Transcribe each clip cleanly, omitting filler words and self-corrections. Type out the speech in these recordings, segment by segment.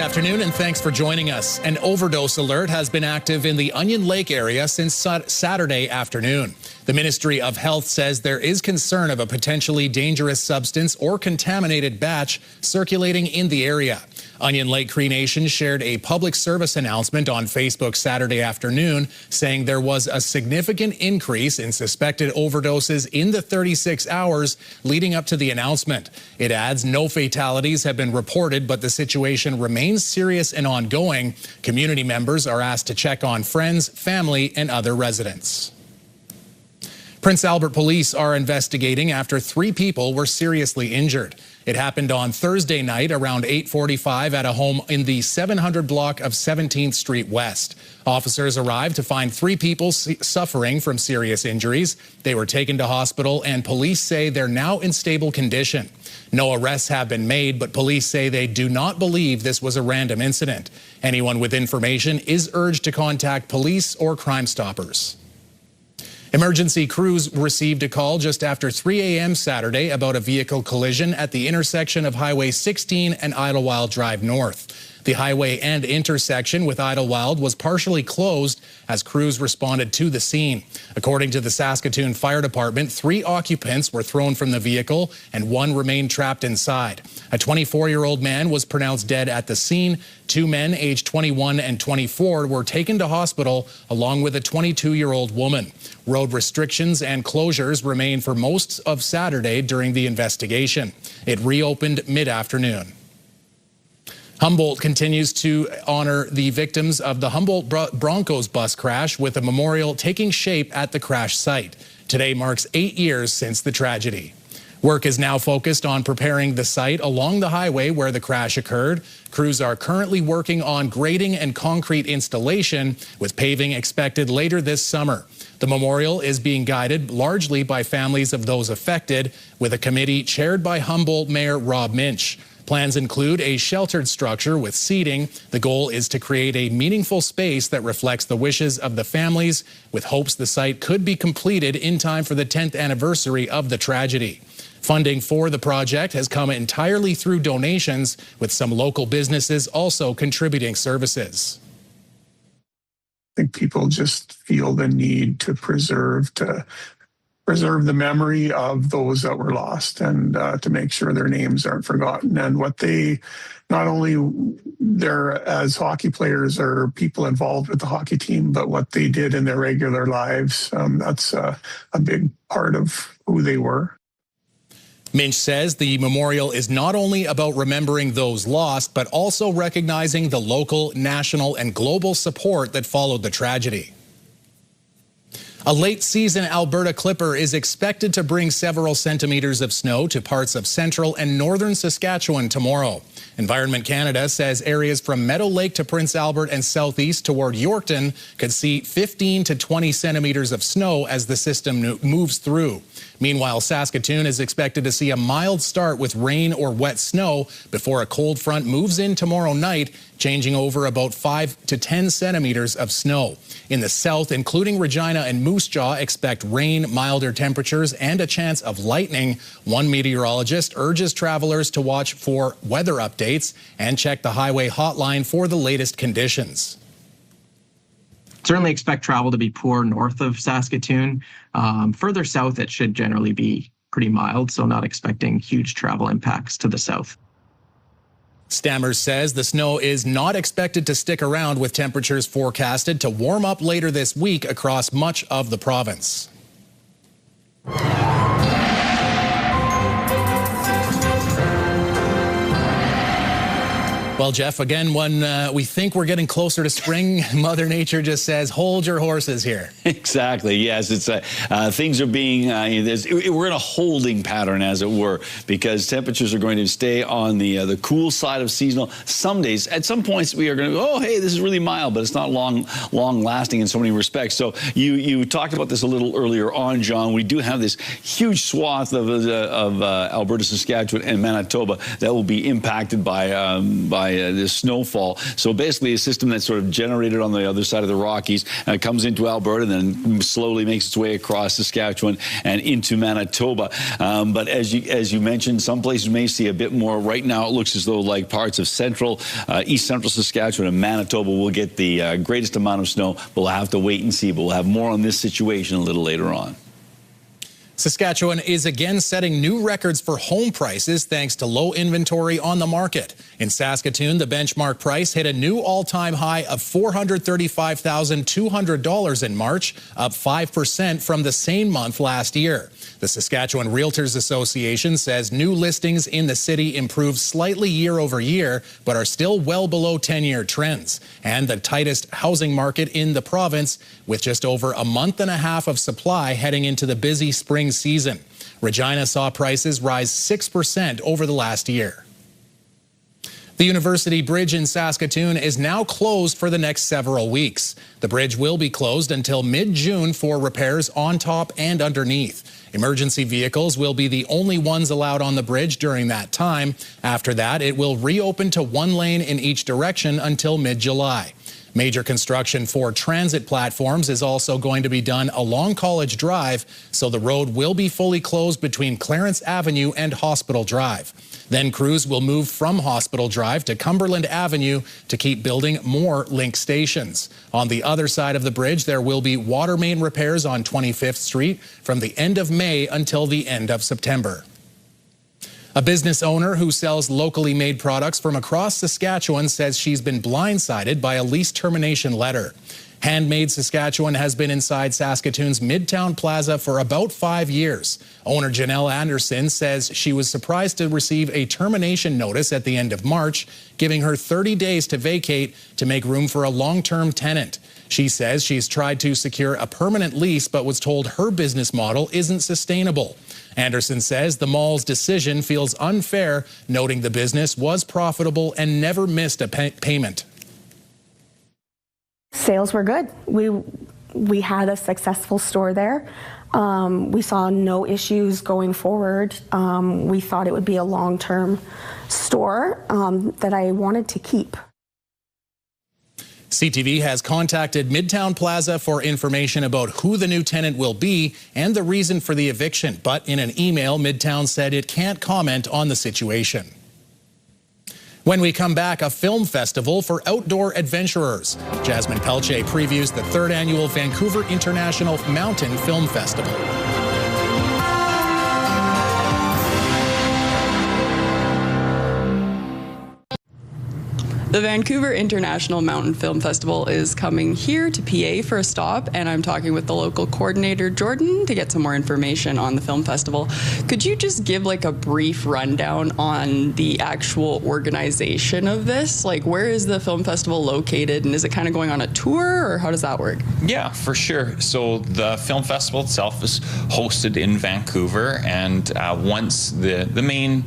afternoon, and thanks for joining us. An overdose alert has been active in the Onion Lake area since Saturday afternoon. The Ministry of Health says there is concern of a potentially dangerous substance or contaminated batch circulating in the area. Onion Lake Cree Nation shared a public service announcement on Facebook Saturday afternoon saying there was a significant increase in suspected overdoses in the 36 hours leading up to the announcement. It adds no fatalities have been reported, but the situation remains serious and ongoing. Community members are asked to check on friends, family, and other residents. Prince Albert police are investigating after 3 people were seriously injured. It happened on Thursday night around 8:45 at a home in the 700 block of 17th Street West. Officers arrived to find 3 people suffering from serious injuries. They were taken to hospital, and police say they're now in stable condition. No arrests have been made, but police say they do not believe this was a random incident. Anyone with information is urged to contact police or Crime Stoppers. Emergency crews received a call just after 3 a.m. Saturday about a vehicle collision at the intersection of Highway 16 and Idlewild Drive North. The highway and intersection with Idlewild was partially closed as crews responded to the scene. According to the Saskatoon Fire Department, 3 occupants were thrown from the vehicle and 1 remained trapped inside. A 24-year-old man was pronounced dead at the scene. 2 men aged 21 and 24 were taken to hospital along with a 22-year-old woman. Road restrictions and closures remain for most of Saturday during the investigation. It reopened mid-afternoon. Humboldt continues to honor the victims of the Humboldt Broncos bus crash with a memorial taking shape at the crash site. Today marks 8 years since the tragedy. Work is now focused on preparing the site along the highway where the crash occurred. Crews are currently working on grading and concrete installation, with paving expected later this summer. The memorial is being guided largely by families of those affected, with a committee chaired by Humboldt Mayor Rob Minch. Plans include a sheltered structure with seating. The goal is to create a meaningful space that reflects the wishes of the families, with hopes the site could be completed in time for the 10th anniversary of the tragedy. Funding for the project has come entirely through donations, with some local businesses also contributing services. I think people just feel the need to preserve the memory of those that were lost, and to make sure their names aren't forgotten, and what they, not only they're as hockey players or people involved with the hockey team, but what they did in their regular lives. That's a big part of who they were. Minch says the memorial is not only about remembering those lost, but also recognizing the local, national, and global support that followed the tragedy. A late-season Alberta clipper is expected to bring several centimeters of snow to parts of central and northern Saskatchewan tomorrow. Environment Canada says areas from Meadow Lake to Prince Albert and southeast toward Yorkton could see 15 to 20 centimeters of snow as the system moves through. Meanwhile, Saskatoon is expected to see a mild start with rain or wet snow before a cold front moves in tomorrow night, changing over about 5 to 10 centimeters of snow. In the south, including Regina and Moose Jaw, expect rain, milder temperatures, and a chance of lightning. One meteorologist urges travelers to watch for weather updates and check the highway hotline for the latest conditions. Certainly expect travel to be poor north of Saskatoon. Further south, it should generally be pretty mild, so not expecting huge travel impacts to the south. Stammers says the snow is not expected to stick around, with temperatures forecasted to warm up later this week across much of the province. Well, Jeff, again, when we think we're getting closer to spring, Mother Nature just says, hold your horses here. Exactly. Yes, it's things are being, we're in a holding pattern, as it were, because temperatures are going to stay on the cool side of seasonal. Some days, at some points, we are going to go, oh, hey, this is really mild, but it's not long lasting in so many respects. So you talked about this a little earlier on, John. We do have this huge swath of Alberta, Saskatchewan, and Manitoba that will be impacted by by this snowfall. So basically a system that's sort of generated on the other side of the Rockies comes into Alberta and then slowly makes its way across Saskatchewan and into Manitoba. But as you mentioned, some places may see a bit more. Right now it looks as though like parts of east central Saskatchewan and Manitoba will get the greatest amount of snow. We'll have to wait and see, but we'll have more on this situation a little later on. Saskatchewan is again setting new records for home prices thanks to low inventory on the market. In Saskatoon, the benchmark price hit a new all-time high of $435,200 in March, up 5% from the same month last year. The Saskatchewan Realtors Association says new listings in the city improved slightly year over year, but are still well below 10-year trends. And the tightest housing market in the province, with just over a month and a half of supply heading into the busy spring season. Regina saw prices rise 6% over the last year. The University Bridge in Saskatoon is now closed for the next several weeks. The bridge will be closed until mid-June for repairs on top and underneath. Emergency vehicles will be the only ones allowed on the bridge during that time. After that, it will reopen to one lane in each direction until mid-July. Major construction for transit platforms is also going to be done along College Drive, so the road will be fully closed between Clarence Avenue and Hospital Drive. Then crews will move from Hospital Drive to Cumberland Avenue to keep building more link stations. On the other side of the bridge, there will be water main repairs on 25th Street from the end of May until the end of September. A business owner who sells locally made products from across Saskatchewan says she's been blindsided by a lease termination letter. Handmade Saskatchewan has been inside Saskatoon's Midtown Plaza for about 5 years. Owner Janelle Anderson says she was surprised to receive a termination notice at the end of March, giving her 30 days to vacate to make room for a long-term tenant. She says she's tried to secure a permanent lease but was told her business model isn't sustainable. Anderson says the mall's decision feels unfair, noting the business was profitable and never missed a payment. Sales were good. We had a successful store there. We saw no issues going forward. We thought it would be a long-term store that I wanted to keep. CTV has contacted Midtown Plaza for information about who the new tenant will be and the reason for the eviction, but in an email, Midtown said it can't comment on the situation. When we come back, a film festival for outdoor adventurers. Jasmine Pelche previews the 3rd annual Vancouver International Mountain Film Festival. The Vancouver International Mountain Film Festival is coming here to PA for a stop, and I'm talking with the local coordinator, Jordan, to get some more information on the film festival. Could you just give like a brief rundown on the actual organization of this? Like, where is the film festival located, and is it kind of going on a tour, or how does that work? Yeah, for sure. So the film festival itself is hosted in Vancouver, and once the main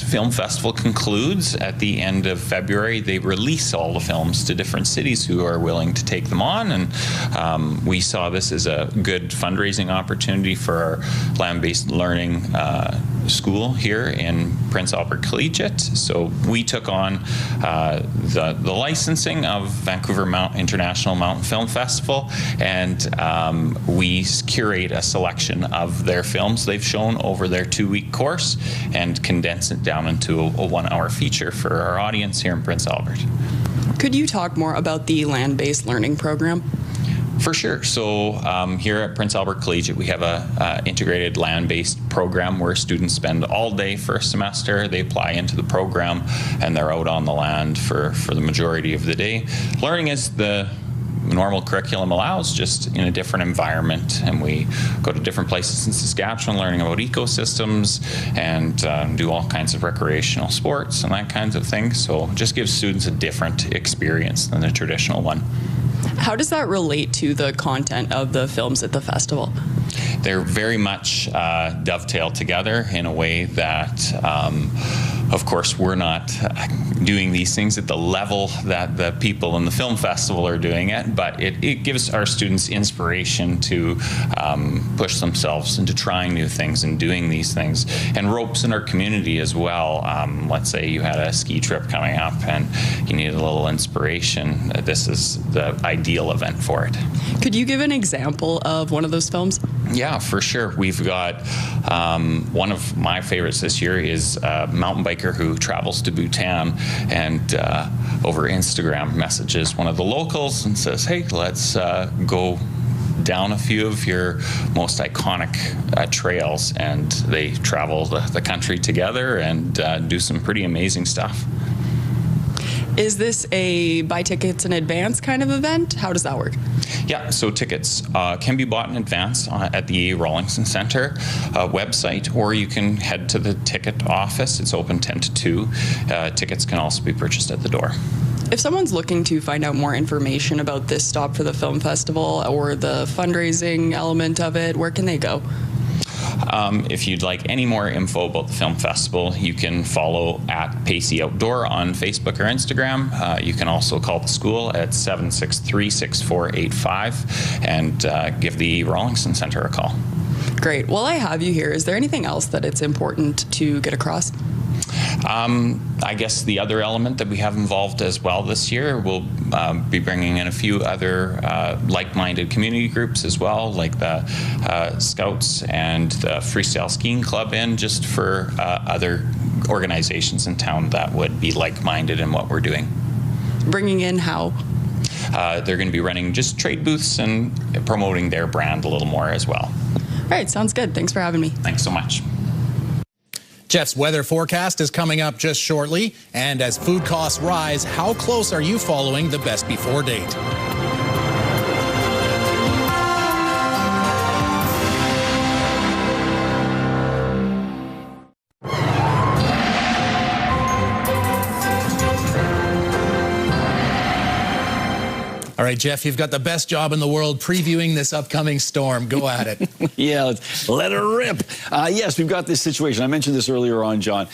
film festival concludes at the end of February, they release all the films to different cities who are willing to take them on, and we saw this as a good fundraising opportunity for our land-based learning school here in Prince Albert Collegiate. So we took on the licensing of Vancouver International Mountain Film Festival, and we curate a selection of their films they've shown over their 2-week course and condense it down into a 1-hour feature for our audience here in Prince Albert. Could you talk more about the land-based learning program? For sure. So here at Prince Albert Collegiate, we have a integrated land-based program where students spend all day first semester. They apply into the program, and they're out on the land for the majority of the day, learning as the normal curriculum allows, just in a different environment. And we go to different places in Saskatchewan learning about ecosystems and do all kinds of recreational sports and that kinds of things. So it just gives students a different experience than the traditional one. How does that relate to the content of the films at the festival? They're very much dovetail together in a way that Of course, we're not doing these things at the level that the people in the film festival are doing it, but it gives our students inspiration to push themselves into trying new things and doing these things, and ropes in our community as well. Let's say you had a ski trip coming up and you needed a little inspiration. This is the ideal event for it. Could you give an example of one of those films? Yeah, for sure. We've got one of my favorites this year is a mountain biker who travels to Bhutan and over Instagram messages one of the locals and says, hey, let's go down a few of your most iconic trails, and they travel the country together and do some pretty amazing stuff. Is this a buy tickets in advance kind of event? How does that work? Yeah, so tickets can be bought in advance at the Rawlingson Centre website, or you can head to the ticket office. It's open 10 to 2. Tickets can also be purchased at the door. If someone's looking to find out more information about this stop for the film festival or the fundraising element of it, where can they go? If you'd like any more info about the film festival, you can follow at Pacey Outdoor on Facebook or Instagram. You can also call the school at 763-6485 and give the Rawlingson Centre a call. Great. While I have you here, is there anything else that it's important to get across? I guess the other element that we have involved as well this year, we'll be bringing in a few other like-minded community groups as well, like the Scouts and the Freestyle Skiing Club in, just for other organizations in town that would be like-minded in what we're doing. Bringing in how? They're going to be running just trade booths and promoting their brand a little more as well. All right, sounds good. Thanks for having me. Thanks so much. Jeff's weather forecast is coming up just shortly. And as food costs rise, how close are you following the best before date? All right, Jeff, you've got the best job in the world previewing this upcoming storm. Go at it. Yeah, let it rip. Yes, we've got this situation. I mentioned this earlier on, John.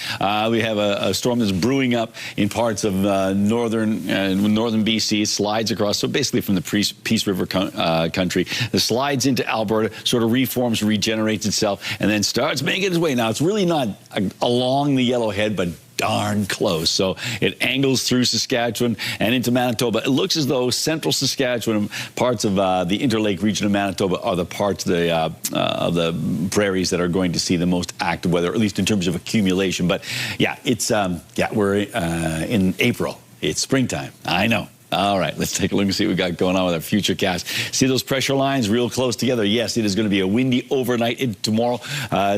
We have a storm that's brewing up in parts of northern BC. It slides across, so basically from the Peace River country. It slides into Alberta, sort of reforms, regenerates itself, and then starts making its way. Now, it's really not along the Yellowhead, but darn close. So it angles through Saskatchewan and into Manitoba. It looks as though central Saskatchewan, parts of the Interlake region of Manitoba, are the parts of the prairies that are going to see the most active weather, at least in terms of accumulation. But yeah, it's we're in April. It's springtime. I know. All right, let's take a look and see what we got going on with our future cast. See those pressure lines real close together? Yes, it is going to be a windy overnight tomorrow.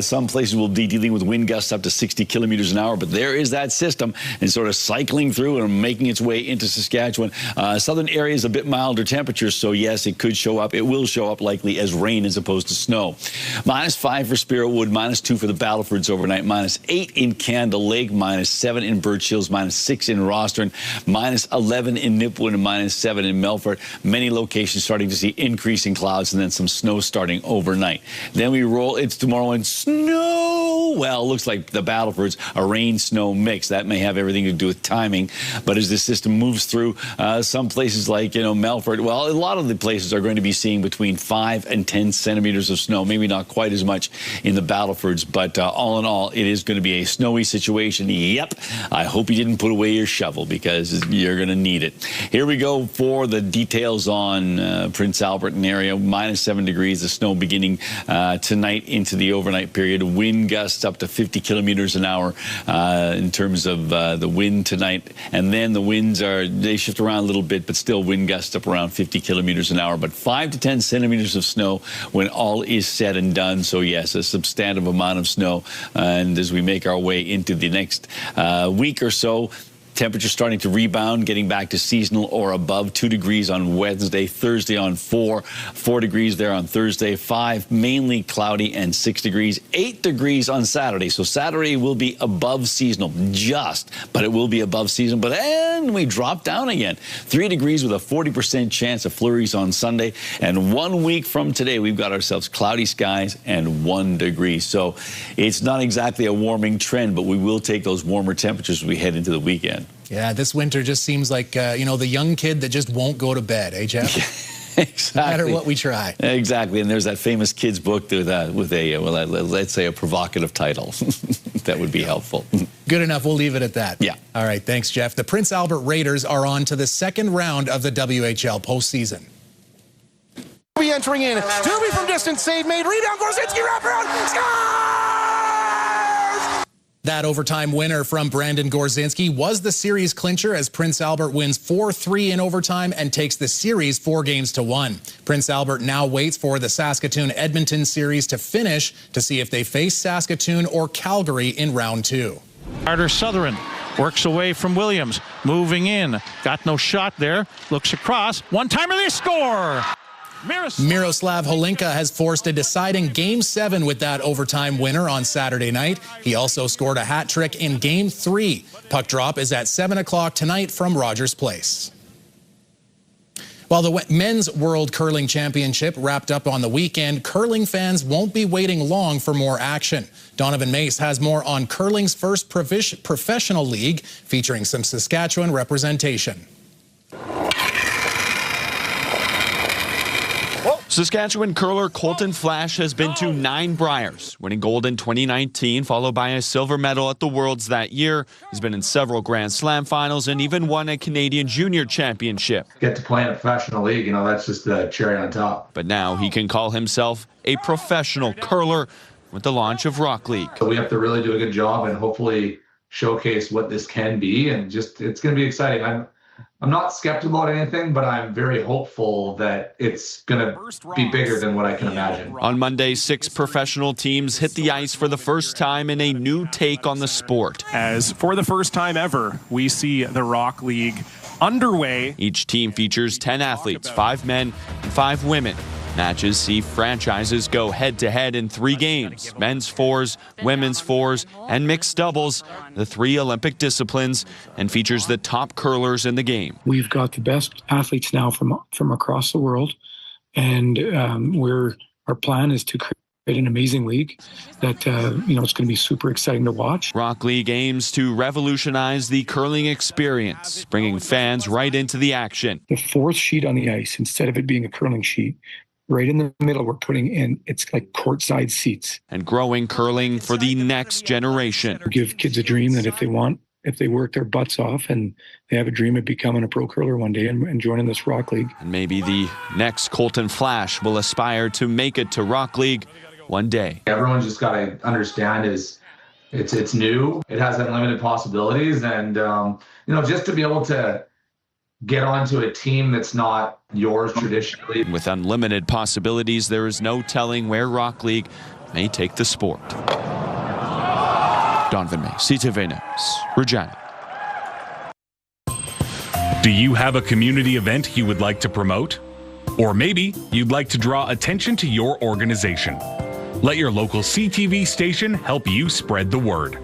Some places will be dealing with wind gusts up to 60 kilometers an hour, but there is that system and sort of cycling through and making its way into Saskatchewan. Southern areas a bit milder temperatures, so yes, it could show up. It will show up likely as rain as opposed to snow. -5 for Spiritwood, -2 for the Battlefords overnight, -8 in Candle Lake, -7 in Birch Hills, -6 in Rostron, -11 in Nipwood, and -7 in Melfort. Many locations starting to see increasing clouds and then some snow starting overnight. Then we roll into tomorrow and snow. Well, it looks like the Battlefords, a rain-snow mix. That may have everything to do with timing. But as the system moves through, some places like, Melfort, well, a lot of the places are going to be seeing between 5 and 10 centimeters of snow. Maybe not quite as much in the Battlefords, but all in all, it is going to be a snowy situation. Yep. I hope you didn't put away your shovel because you're going to need it. Here we go for the details on Prince Albert and area. -7 degrees, the snow beginning tonight into the overnight period. Wind gusts up to 50 kilometers an hour in terms of the wind tonight. And then the winds they shift around a little bit, but still wind gusts up around 50 kilometers an hour. But 5 to 10 centimeters of snow when all is said and done. So yes, a substantive amount of snow. And as we make our way into the next week or so, Temperatures starting to rebound, getting back to seasonal or above. 2 degrees on Wednesday, Thursday on 4 degrees there on Thursday, 5 mainly cloudy, and 6 degrees, 8 degrees on Saturday. So Saturday will be above seasonal, but it will be above seasonal. But then we drop down again. 3 degrees with a 40% chance of flurries on Sunday. And 1 week from today, we've got ourselves cloudy skies and 1 degree. So it's not exactly a warming trend, but we will take those warmer temperatures as we head into the weekend. Yeah, this winter just seems like, the young kid that just won't go to bed, eh, Jeff? Exactly. No matter what we try. Exactly. And there's that famous kids book with a let's say a provocative title. That would be helpful. Good enough. We'll leave it at that. Yeah. All right. Thanks, Jeff. The Prince Albert Raiders are on to the second round of the WHL postseason. Be entering in. Doobie from distance save made. Rebound. Gorzinski wraparound. Scores! That overtime winner from Brandon Gorzinski was the series clincher as Prince Albert wins 4-3 in overtime and takes the series 4-1. Prince Albert now waits for the Saskatoon-Edmonton series to finish to see if they face Saskatoon or Calgary in round 2. Carter Sutherland works away from Williams, moving in. Got no shot there. Looks across. One-timer, they score! Miroslav Holinka has forced a deciding Game 7 with that overtime winner on Saturday night. He also scored a hat trick in Game 3. Puck drop is at 7 o'clock tonight from Rogers Place. While the Men's World Curling Championship wrapped up on the weekend, curling fans won't be waiting long for more action. Donovan Mace has more on curling's first professional league, featuring some Saskatchewan representation. Saskatchewan curler Colton Flash has been to 9 Briers, winning gold in 2019, followed by a silver medal at the Worlds that year. He's been in several Grand Slam finals and even won a Canadian Junior Championship. Get to play in a professional league, that's just the cherry on top. But now he can call himself a professional curler with the launch of Rock League. So we have to really do a good job and hopefully showcase what this can be, and just it's going to be exciting. I'm not skeptical about anything, but I'm very hopeful that it's going to be bigger than what I can imagine. On Monday, 6 professional teams hit the ice for the first time in a new take on the sport. As for the first time ever, we see the Rock League underway. Each team features 10 athletes, 5 men and 5 women. Matches see franchises go head-to-head in 3 games, men's 4s, women's 4s, and mixed doubles, the 3 Olympic disciplines, and features the top curlers in the game. We've got the best athletes now from across the world, and our plan is to create an amazing league that, it's going to be super exciting to watch. Rock League aims to revolutionize the curling experience, bringing fans right into the action. The 4th sheet on the ice, instead of it being a curling sheet, right in the middle, we're putting in, it's like courtside seats. And growing curling for the next generation. Give kids a dream that if they work their butts off and they have a dream of becoming a pro curler one day and joining this Rock League. And maybe the next Colton Flash will aspire to make it to Rock League one day. Everyone's just got to understand it's new. It has unlimited possibilities, and just to be able to get onto a team that's not yours traditionally. With unlimited possibilities, there is no telling where Rock League may take the sport. Donovan May, CTV News, Regina. Do you have a community event you would like to promote? Or maybe you'd like to draw attention to your organization. Let your local CTV station help you spread the word.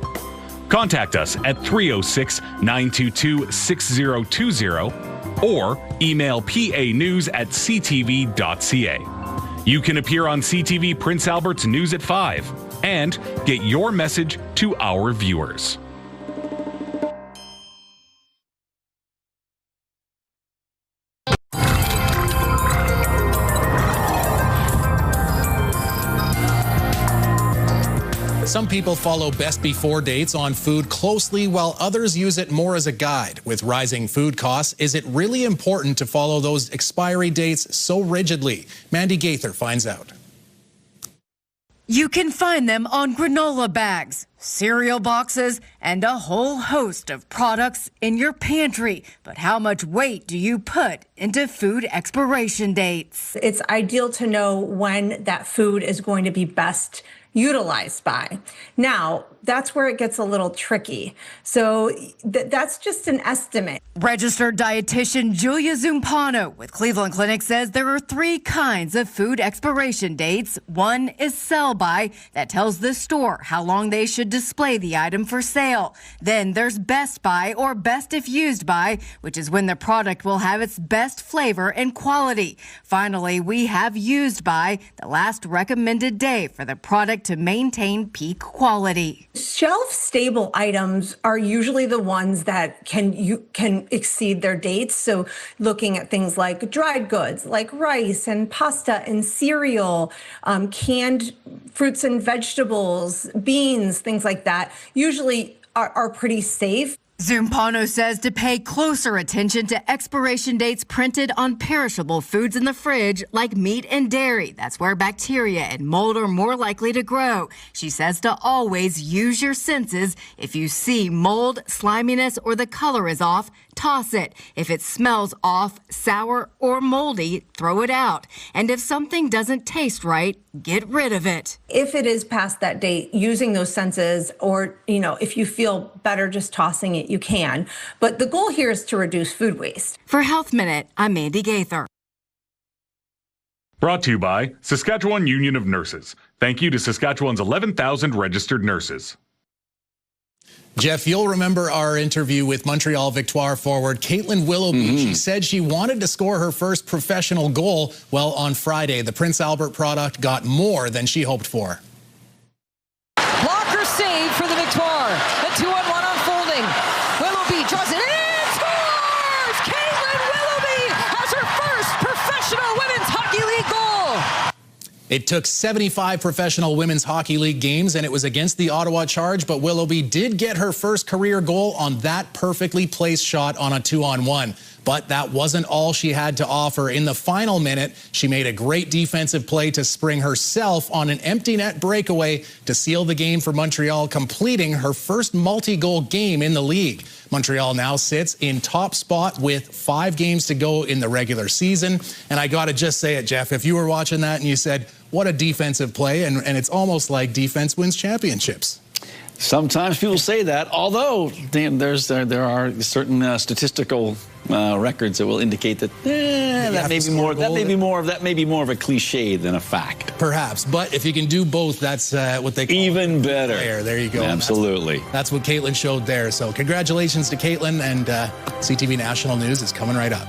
Contact us at 306-922-6020 or email panews@ctv.ca. You can appear on CTV Prince Albert's News at 5 and get your message to our viewers. Some people follow best before dates on food closely while others use it more as a guide. With rising food costs, is it really important to follow those expiry dates so rigidly? Mandy Gaither finds out. You can find them on granola bags, cereal boxes, and a whole host of products in your pantry. But how much weight do you put into food expiration dates? It's ideal to know when that food is going to be best utilized by. Now, that's where it gets a little tricky. So that's just an estimate. Registered dietitian Julia Zumpano with Cleveland Clinic says there are 3 kinds of food expiration dates. One is sell by, that tells the store how long they should display the item for sale. Then there's best by, or best if used by, which is when the product will have its best flavor and quality. Finally, we have used by, the last recommended day for the product to maintain peak quality. Shelf-stable items are usually the ones that can exceed their dates. So looking at things like dried goods, like rice and pasta and cereal, canned fruits and vegetables, beans, things like that, usually are pretty safe. Zumpano says to pay closer attention to expiration dates printed on perishable foods in the fridge, like meat and dairy. That's where bacteria and mold are more likely to grow. She says to always use your senses. If you see mold, sliminess, or the color is off, toss it. If it smells off, sour, or moldy, throw it out. And if something doesn't taste right, get rid of it. If it is past that date, using those senses, or, if you feel better just tossing it, you can. But the goal here is to reduce food waste. For Health Minute, I'm Mandy Gaither. Brought to you by Saskatchewan Union of Nurses. Thank you to Saskatchewan's 11,000 registered nurses. Jeff, you'll remember our interview with Montreal Victoire forward Caitlin Willoughby. She said she wanted to score her first professional goal. Well, on Friday, the Prince Albert product got more than she hoped for. Blocker save for the Victoire. The 2-on-1 unfolding. Willoughby draws it in and scores! Caitlin Willoughby has her first professional Women's Hockey League goal. It took 75 professional Women's Hockey League games, and it was against the Ottawa Charge, but Willoughby did get her first career goal on that perfectly placed shot on a 2-on-1. But that wasn't all she had to offer. In the final minute, she made a great defensive play to spring herself on an empty net breakaway to seal the game for Montreal, completing her first multi-goal game in the league. Montreal now sits in top spot with 5 games to go in the regular season. And I got to just say it, Jeff, if you were watching that and you said, what a defensive play, and it's almost like defense wins championships. Sometimes people say that, although there are certain statistical records that will indicate that that may be more of a cliche than a fact. Perhaps, but if you can do both, that's what they call even better. There you go. Absolutely. That's what Caitlin showed there. So congratulations to Caitlin, and CTV National News is coming right up.